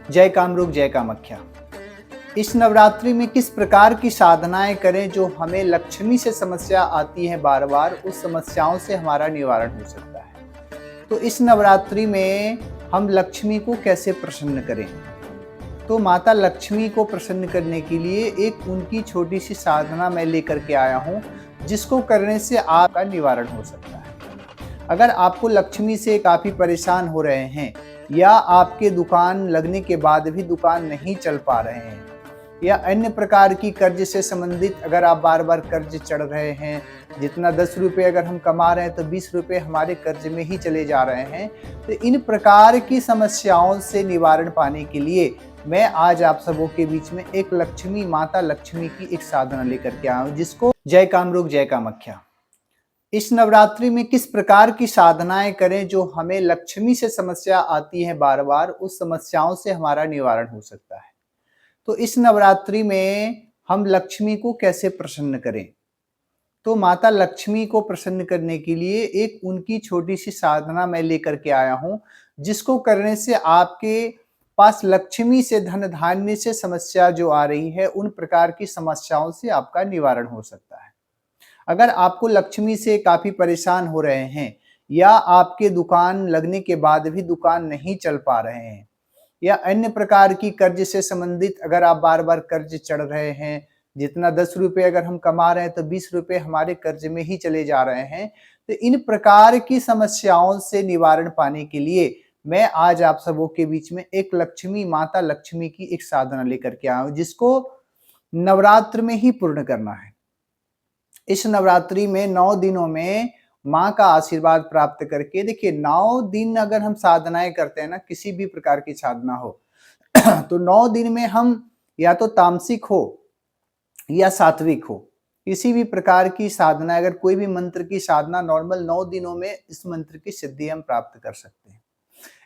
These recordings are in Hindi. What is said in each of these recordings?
जय कामरूप जय कामाख्या। इस नवरात्रि में किस प्रकार की साधनाएं करें जो हमें लक्ष्मी से समस्या आती है बार बार, उस समस्याओं से हमारा निवारण हो सकता है। तो इस नवरात्रि में हम लक्ष्मी को कैसे प्रसन्न करें? तो माता लक्ष्मी को प्रसन्न करने के लिए एक उनकी छोटी सी साधना मैं लेकर के आया हूँ, जिसको करने से आपका निवारण हो सकता है। अगर आपको लक्ष्मी से काफ़ी परेशान हो रहे हैं, या आपके दुकान लगने के बाद भी दुकान नहीं चल पा रहे हैं, या अन्य प्रकार की कर्ज से संबंधित अगर आप बार बार कर्ज चढ़ रहे हैं, जितना 10 रुपये अगर हम कमा रहे हैं तो 20 रुपये हमारे कर्ज में ही चले जा रहे हैं, तो इन प्रकार की समस्याओं से निवारण पाने के लिए मैं आज आप सबों के बीच में एक लक्ष्मी माता लक्ष्मी की एक साधना लेकर के आया हूँ, जिसको जय कामरूप जय कामाख्या। इस नवरात्रि में किस प्रकार की साधनाएं करें जो हमें लक्ष्मी से समस्या आती है बार बार, उस समस्याओं से हमारा निवारण हो सकता है। तो इस नवरात्रि में हम लक्ष्मी को कैसे प्रसन्न करें? तो माता लक्ष्मी को प्रसन्न करने के लिए एक उनकी छोटी सी साधना मैं लेकर के आया हूँ, जिसको करने से आपके पास लक्ष्मी से धन धान्य से समस्या जो आ रही है, उन प्रकार की समस्याओं से आपका निवारण हो सकता है। अगर आपको लक्ष्मी से काफ़ी परेशान हो रहे हैं, या आपके दुकान लगने के बाद भी दुकान नहीं चल पा रहे हैं, या अन्य प्रकार की कर्ज से संबंधित अगर आप बार बार कर्ज चढ़ रहे हैं, जितना 10 रुपये अगर हम कमा रहे हैं तो 20 रुपये हमारे कर्ज में ही चले जा रहे हैं, तो इन प्रकार की समस्याओं से निवारण पाने के लिए मैं आज आप सबों के बीच में एक लक्ष्मी माता लक्ष्मी की एक साधना लेकर के आया हूँ, जिसको नवरात्र में ही पूर्ण करना है। इस नवरात्रि में 9 दिनों में माँ का आशीर्वाद प्राप्त करके, देखिए 9 दिन अगर हम साधनाएं करते हैं ना, किसी भी प्रकार की साधना हो तो 9 दिन में हम या तो तामसिक हो या सात्विक हो, किसी भी प्रकार की साधना, अगर कोई भी मंत्र की साधना नॉर्मल 9 दिनों में इस मंत्र की सिद्धि हम प्राप्त कर सकते हैं।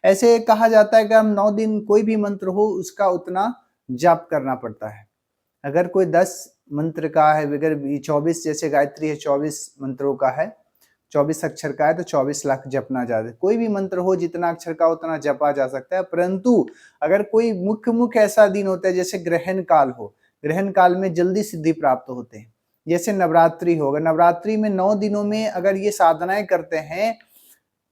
ऐसे कहा जाता है कि हम 9 दिन कोई भी मंत्र हो उसका उतना जाप करना पड़ता है। अगर कोई 10 मंत्र का है, अगर 24 जैसे गायत्री है 24 मंत्रों का है, 24 अक्षर का है, तो 24 लाख जपना जाता है। कोई भी मंत्र हो जितना अक्षर का उतना जपा जा सकता है, परंतु अगर कोई मुख्य ऐसा दिन होता है जैसे ग्रहण काल हो, ग्रहण काल में जल्दी सिद्धि प्राप्त होते हैं, जैसे नवरात्रि होगा, नवरात्रि में 9 दिनों में अगर ये साधनाएं करते हैं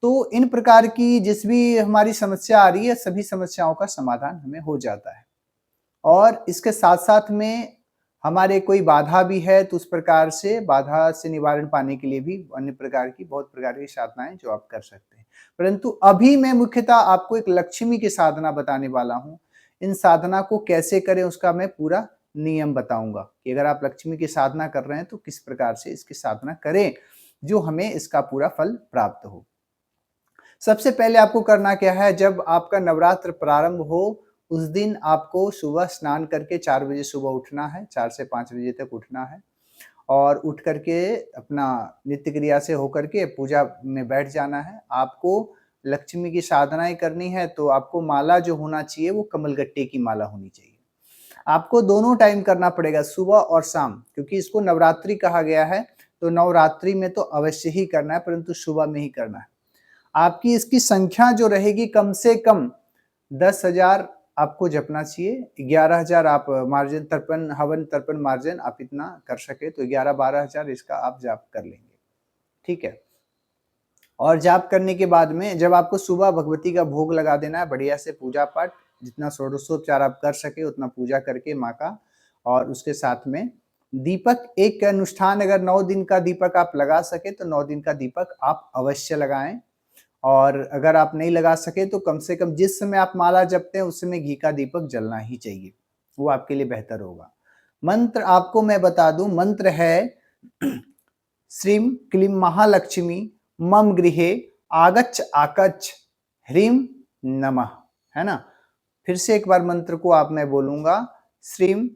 तो इन प्रकार की जिस भी हमारी समस्या आ रही है, सभी समस्याओं का समाधान हमें हो जाता है। और इसके साथ साथ में हमारे कोई बाधा भी है तो उस प्रकार से बाधा से निवारण पाने के लिए भी अन्य प्रकार की बहुत प्रकार की साधनाएं जो आप कर सकते हैं। परंतु अभी मैं मुख्यतः आपको एक लक्ष्मी की साधना बताने वाला हूँ। इन साधना को कैसे करें उसका मैं पूरा नियम बताऊंगा कि अगर आप लक्ष्मी की साधना कर रहे हैं तो किस प्रकार से इसकी साधना करें जो हमें इसका पूरा फल प्राप्त हो। सबसे पहले आपको करना क्या है, जब आपका नवरात्र प्रारंभ हो उस दिन आपको सुबह स्नान करके 4 बजे सुबह उठना है, 4 से 5 बजे तक उठना है, और उठ करके अपना नित्य क्रिया से होकर के पूजा में बैठ जाना है। आपको लक्ष्मी की साधनाएं करनी है तो आपको माला जो होना चाहिए वो कमलगट्टे की माला होनी चाहिए। आपको दोनों टाइम करना पड़ेगा, सुबह और शाम, क्योंकि इसको नवरात्रि कहा गया है, तो नवरात्रि में तो अवश्य ही करना है, परंतु सुबह में ही करना है। आपकी इसकी संख्या जो रहेगी कम से कम 10,000 आपको जपना चाहिए, 11,000 आप मार्जन तर्पण हवन तर्पण मार्जन आप इतना कर सके तो 11-12,000 इसका आप जाप कर लेंगे, ठीक है। और जाप करने के बाद में जब आपको सुबह भगवती का भोग लगा देना है, बढ़िया से पूजा पाठ जितना षोडशोपचार आप कर सके उतना पूजा करके माँ का, और उसके साथ में दीपक एक अनुष्ठान, अगर 9 दिन का दीपक आप लगा सके तो 9 दिन का दीपक आप अवश्य लगाएं, और अगर आप नहीं लगा सके तो कम से कम जिस समय आप माला जपते हैं उस समय घी का दीपक जलना ही चाहिए, वो आपके लिए बेहतर होगा। मंत्र आपको मैं बता दूं, मंत्र है श्रीम क्लीम महालक्ष्मी मम गृहे आगच्छ आकच्छ ह्रीम नमः, है ना। फिर से एक बार मंत्र को आप मैं बोलूंगा, श्रीम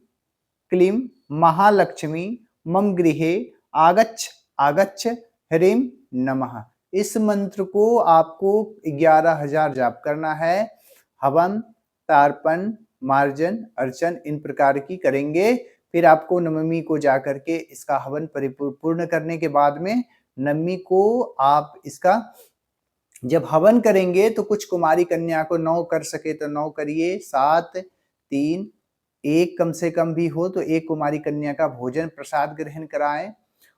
क्लीम महालक्ष्मी मम गृहे आगच्छ आगच्छ ह्रीम नमः। इस मंत्र को आपको 11,000 जाप करना है। हवन तार्पण मार्जन अर्चन इन प्रकार की करेंगे, फिर आपको नवमी को जाकर के इसका हवन परिपूर्ण करने के बाद में नवमी को आप इसका जब हवन करेंगे तो कुछ कुमारी कन्या को 9 कर सके तो 9 करिए, 7, 3, 1 कम से कम भी हो तो एक कुमारी कन्या का भोजन प्रसाद ग्रहण कराएं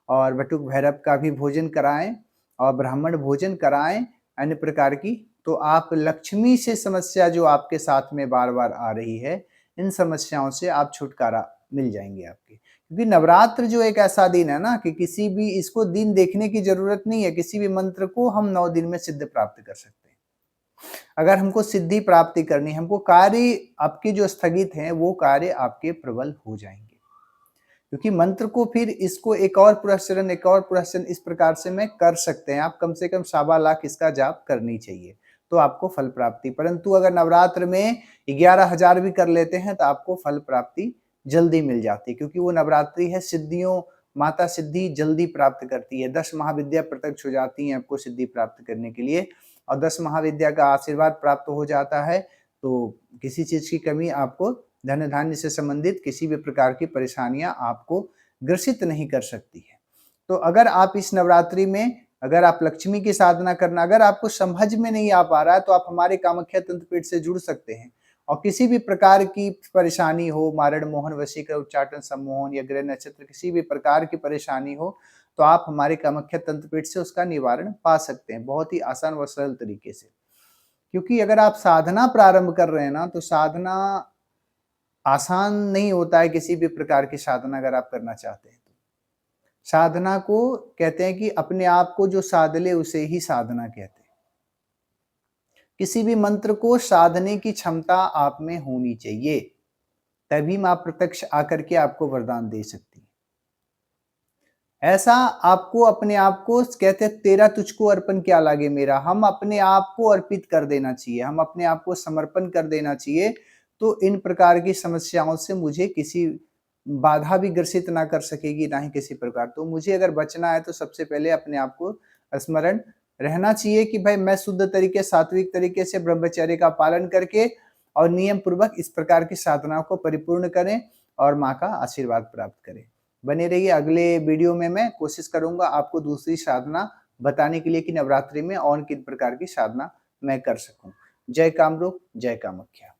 और बटुक भैरव का भी भोजन कराएं और ब्राह्मण भोजन कराएं अन्य प्रकार की। तो आप लक्ष्मी से समस्या जो आपके साथ में बार बार आ रही है, इन समस्याओं से आप छुटकारा मिल जाएंगे आपके। क्योंकि नवरात्र जो एक ऐसा दिन है ना कि किसी भी इसको दिन देखने की जरूरत नहीं है, किसी भी मंत्र को हम 9 दिन में सिद्ध प्राप्त कर सकते हैं। अगर हमको सिद्धि प्राप्ति करनी, हमको कार्य आपके जो स्थगित हैं वो कार्य आपके प्रबल हो जाएंगे। क्योंकि मंत्र को फिर इसको एक और पुरस्चरण इस प्रकार से मैं कर सकते हैं। आप कम से कम 1.25 लाख इसका जाप करनी चाहिए तो आपको फल प्राप्ति। परंतु अगर नवरात्र में 11,000 भी कर लेते हैं तो आपको फल प्राप्ति जल्दी मिल जाती है, क्योंकि वो नवरात्रि है सिद्धियों, माता सिद्धि जल्दी प्राप्त करती है। 10 महाविद्या प्रत्यक्ष हो जाती हैं आपको सिद्धि प्राप्त करने के लिए, और 10 महाविद्या का आशीर्वाद प्राप्त हो जाता है तो किसी चीज की कमी आपको, धन धान्य से संबंधित किसी भी प्रकार की परेशानियां आपको ग्रसित नहीं कर सकती है। तो अगर आप इस नवरात्रि में, अगर आप लक्ष्मी की साधना करना, अगर आपको समझ में नहीं आ पा रहा है तो आप हमारे कामाख्या तंत्र पीठ से जुड़ सकते हैं। और किसी भी प्रकार की परेशानी हो, मारण मोहन वशीकर उच्चाटन सम्मोहन या ग्रह नक्षत्र किसी भी प्रकार की परेशानी हो तो आप हमारे कामाख्या तंत्र पीठ से उसका निवारण पा सकते हैं बहुत ही आसान व सरल तरीके से। क्योंकि अगर आप साधना प्रारंभ कर रहे हैं ना, तो साधना आसान नहीं होता है। किसी भी प्रकार की साधना अगर आप करना चाहते हैं तो साधना को कहते हैं कि अपने आप को जो साध ले उसे ही साधना कहते हैं। किसी भी मंत्र को साधने की क्षमता आप में होनी चाहिए, तभी मां प्रत्यक्ष आकर के आपको वरदान दे सकती है। ऐसा आपको अपने आप को, कहते हैं तेरा तुझको अर्पण क्या लागे मेरा, हम अपने आप को अर्पित कर देना चाहिए, हम अपने आप को समर्पण कर देना चाहिए। तो इन प्रकार की समस्याओं से मुझे किसी बाधा भी ग्रसित ना कर सकेगी, ना ही किसी प्रकार। तो मुझे अगर बचना है तो सबसे पहले अपने आप को स्मरण रहना चाहिए कि भाई मैं शुद्ध तरीके, सात्विक तरीके से ब्रह्मचर्य का पालन करके और नियम पूर्वक इस प्रकार की साधनाओं को परिपूर्ण करें और माँ का आशीर्वाद प्राप्त करें। बने रहिए। अगले वीडियो में मैं कोशिश करूंगा आपको दूसरी साधना बताने के लिए कि नवरात्रि में और किन प्रकार की साधना मैं कर सकूं। जय कामरूप, जय कामाख्या।